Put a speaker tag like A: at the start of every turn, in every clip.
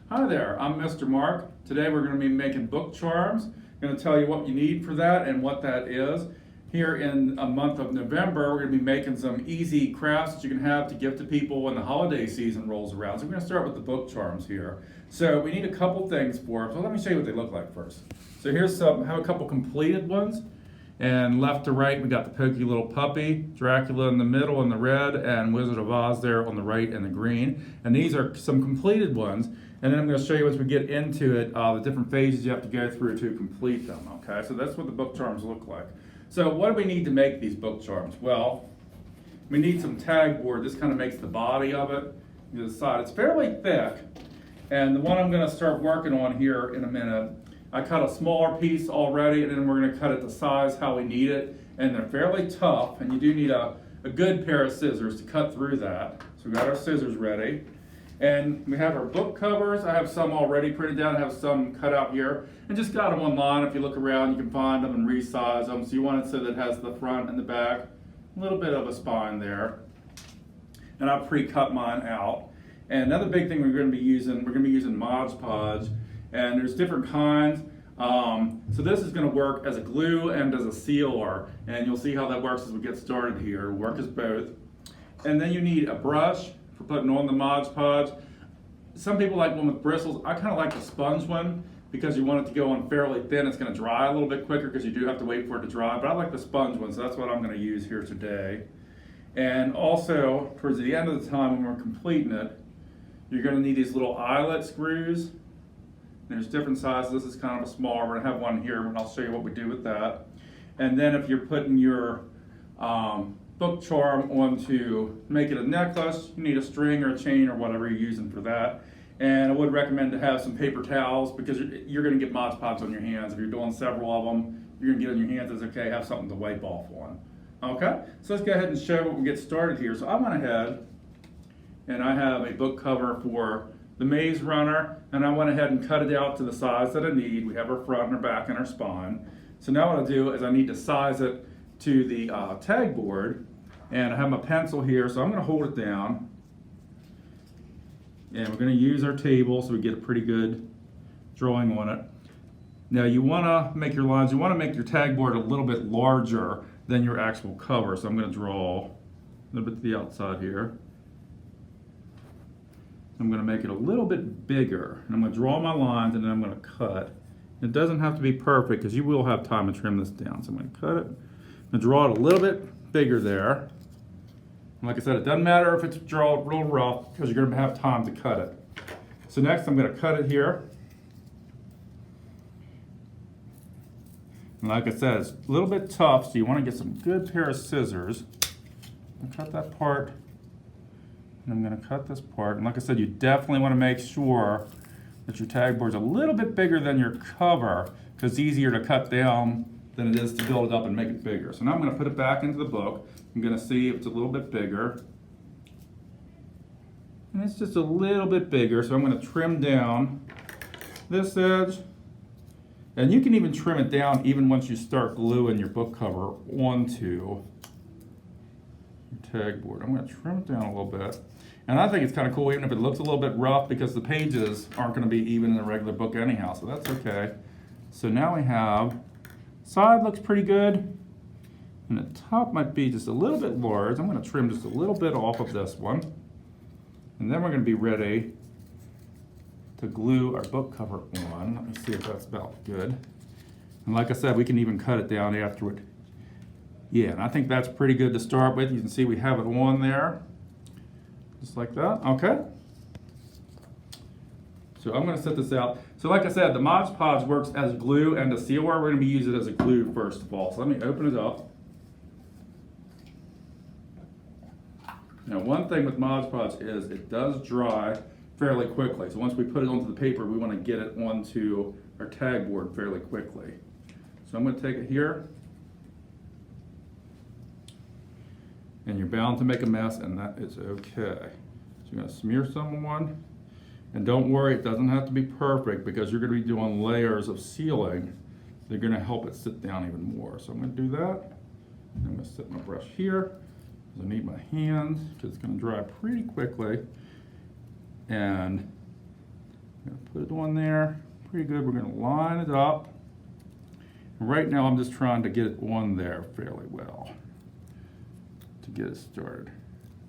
A: Hi there, I'm Mr. Mark. Today we're going to be making book charms. I'm going to tell you what you need for that and what that is. Here in a month of November, we're going to be making some easy crafts that you can have to give to people when the holiday season rolls around. So we're going to start with the book charms here. So we need a couple things for them. So let me show you what they look like first. So here's some, I have a couple completed ones. And left to right, we got the Pokey Little Puppy, Dracula in the middle in the red, and Wizard of Oz there on the right in the green. And these are some completed ones. And then I'm going to show you as we get into it, the different phases you have to go through to complete them, okay? So that's what the book charms look like. So what do we need to make these book charms? Well, we need some tag board. This kind of makes the body of it. The side, it's fairly thick. And the one I'm going to start working on here in a minute, I cut a smaller piece already, and then we're going to cut it to size how we need it. And they're fairly tough, and you do need a good pair of scissors to cut through that. So we've got our scissors ready. And we have our book covers. I have some already printed down. I have some cut out here. And just got them online. If you look around, you can find them and resize them. So you want it so that it has the front and the back. A little bit of a spine there. And I've pre-cut mine out. And another big thing we're going to be using Mod Podge. And there's different kinds. So this is going to work as a glue and as a sealer. And you'll see how that works as we get started here. It'll work as both. And then you need a brush for putting on the Mod Podge. Some people like one with bristles. I kind of like the sponge one because you want it to go on fairly thin. It's going to dry a little bit quicker because you do have to wait for it to dry. But I like the sponge one, so that's what I'm going to use here today. And also, towards the end of the time when we're completing it, you're going to need these little eyelet screws. There's different sizes. This is kind of a smaller. We're going to have one here, and I'll show you what we do with that. And then if you're putting your book charm onto make it a necklace, you need a string or a chain or whatever you're using for that. And I would recommend to have some paper towels because you're going to get Mod Podge on your hands. If you're doing several of them, you're going to get on your hands. It's okay, have something to wipe off on. Okay, so let's go ahead and show what we get started here. So I went ahead and I have a book cover for the Maze Runner, and I went ahead and cut it out to the size that I need. We have our front and our back and our spine. So now what I do is I need to size it to the tag board, and I have my pencil here, so I'm going to hold it down. And we're going to use our table so we get a pretty good drawing on it. Now you want to make your lines, you want to make your tag board a little bit larger than your actual cover. So I'm going to draw a little bit to the outside here. I'm going to make it a little bit bigger. And I'm going to draw my lines and then I'm going to cut. It doesn't have to be perfect because you will have time to trim this down. So I'm going to cut it. I'm going to draw it a little bit bigger there. And like I said, it doesn't matter if it's drawn real rough because you're going to have time to cut it. So next I'm going to cut it here. And like I said, it's a little bit tough, so you want to get some good pair of scissors. And cut that part. And I'm going to cut this part. And like I said, you definitely want to make sure that your tag board's a little bit bigger than your cover because it's easier to cut down than it is to build it up and make it bigger. So now I'm going to put it back into the book. I'm going to see if it's a little bit bigger. And it's just a little bit bigger, so I'm going to trim down this edge. And you can even trim it down even once you start gluing your book cover onto your tag board. I'm going to trim it down a little bit. And I think it's kind of cool even if it looks a little bit rough because the pages aren't going to be even in a regular book anyhow, so that's okay. So now we have, side looks pretty good. And the top might be just a little bit large. I'm going to trim just a little bit off of this one. And then we're going to be ready to glue our book cover on. Let me see if that's about good. And like I said, we can even cut it down afterward. Yeah, and I think that's pretty good to start with. You can see we have it on there. Just like that, okay. So I'm gonna set this out. So like I said, the Mod Podge works as glue and a sealer. We're gonna be using it as a glue first of all. So let me open it up. Now one thing with Mod Podge is it does dry fairly quickly. So once we put it onto the paper, we want to get it onto our tag board fairly quickly. So I'm going to take it here. And you're bound to make a mess, and that is okay. So you're going to smear someone. And don't worry, it doesn't have to be perfect because you're going to be doing layers of sealing. They're going to help it sit down even more. So I'm going to do that. I'm going to set my brush here. I need my hands because it's going to dry pretty quickly. And I'm gonna put it on there, pretty good. We're gonna line it up. Right now I'm just trying to get it on there fairly well to get it started.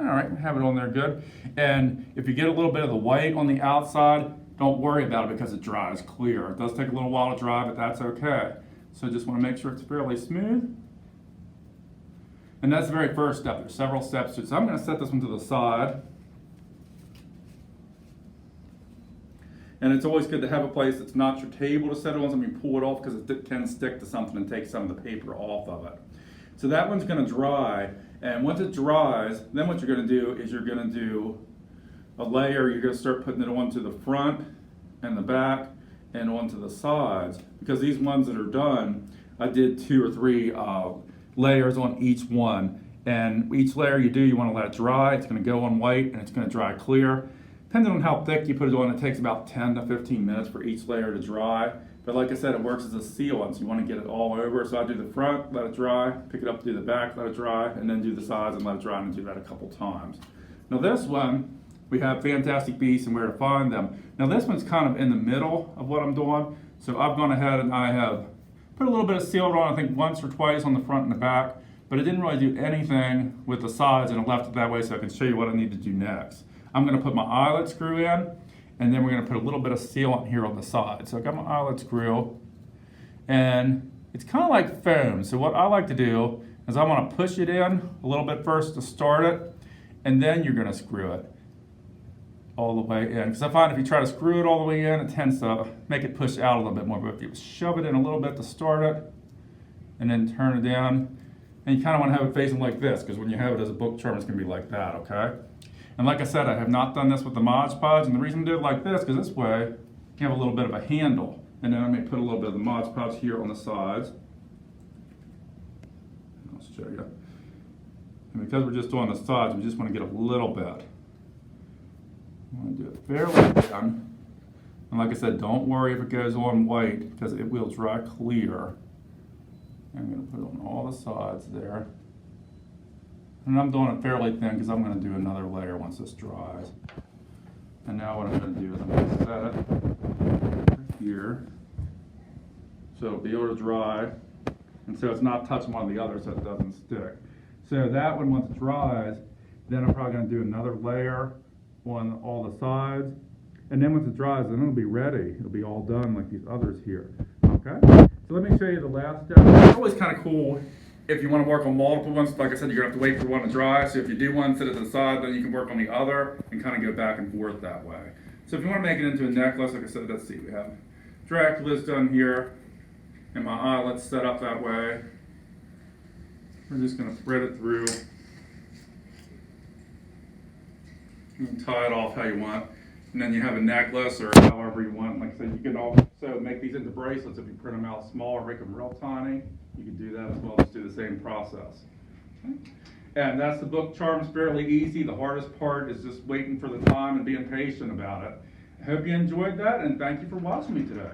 A: All right, have it on there good. And if you get a little bit of the white on the outside, don't worry about it because it dries clear. It does take a little while to dry, but that's okay. So just want to make sure it's fairly smooth. And that's the very first step. There's several steps to it. So I'm going to set this one to the side. And it's always good to have a place that's not your table to set it on, so you pull it off because it can stick to something and take some of the paper off of it. So that one's going to dry, and once it dries, then what you're going to do is you're going to do a layer. You're going to start putting it onto the front and the back and onto the sides, because these ones that are done, I did 2 or 3 layers on each one, and each layer you do, you want to let it dry. It's going to go on white and it's going to dry clear. Depending on how thick you put it on, it takes about 10 to 15 minutes for each layer to dry. But like I said, it works as a sealant, so you want to get it all over. So I do the front, let it dry, pick it up, do the back, let it dry, and then do the sides and let it dry, and do that a couple times. Now this one, we have Fantastic Beasts and where to find them. Now this one's kind of in the middle of what I'm doing. So I've gone ahead and I have put a little bit of sealant on, I think once or twice on the front and the back, but it didn't really do anything with the sides, and I left it that way so I can show you what I need to do next. I'm going to put my eyelet screw in, and then we're going to put a little bit of sealant here on the side. So I got my eyelet screw, and it's kind of like foam. So what I like to do is I want to push it in a little bit first to start it, and then you're going to screw it all the way in. Because I find if you try to screw it all the way in, it tends to make it push out a little bit more. But if you shove it in a little bit to start it, and then turn it down, and you kind of want to have it facing like this, because when you have it as a book charm, it's going to be like that, okay? And like I said, I have not done this with the Mod Podge, and the reason I do it like this, because this way you have a little bit of a handle. And then I may put a little bit of the Mod Podge here on the sides. I'll show you. And because we're just doing the sides, we just want to get a little bit. I want to do it fairly thin. And like I said, don't worry if it goes on white, because it will dry clear. And I'm going to put it on all the sides there. And I'm doing it fairly thin because I'm going to do another layer once this dries. And now what I'm going to do is I'm going to set it here so it'll be able to dry, and so it's not touching one of the others so it doesn't stick. So that one, once it dries, then I'm probably going to do another layer on all the sides, and then once it dries, then it'll be ready. It'll be all done like these others here. Okay? So let me show you the last step. It's always kind of cool if you want to work on multiple ones. Like I said, you're going to have to wait for one to dry. So if you do one, set it to the side, then you can work on the other and kind of go back and forth that way. So if you want to make it into a necklace, like I said, let's see, we have Dracula's done here, and my eyelet's set up that way. We're just going to thread it through. You can tie it off how you want. And then you have a necklace or however you want. Like I said, you can also make these into bracelets if you print them out small or make them real tiny. You can do that as well, just do the same process. Okay. And that's the book charms, fairly easy. The hardest part is just waiting for the time and being patient about it. I hope you enjoyed that, and thank you for watching me today.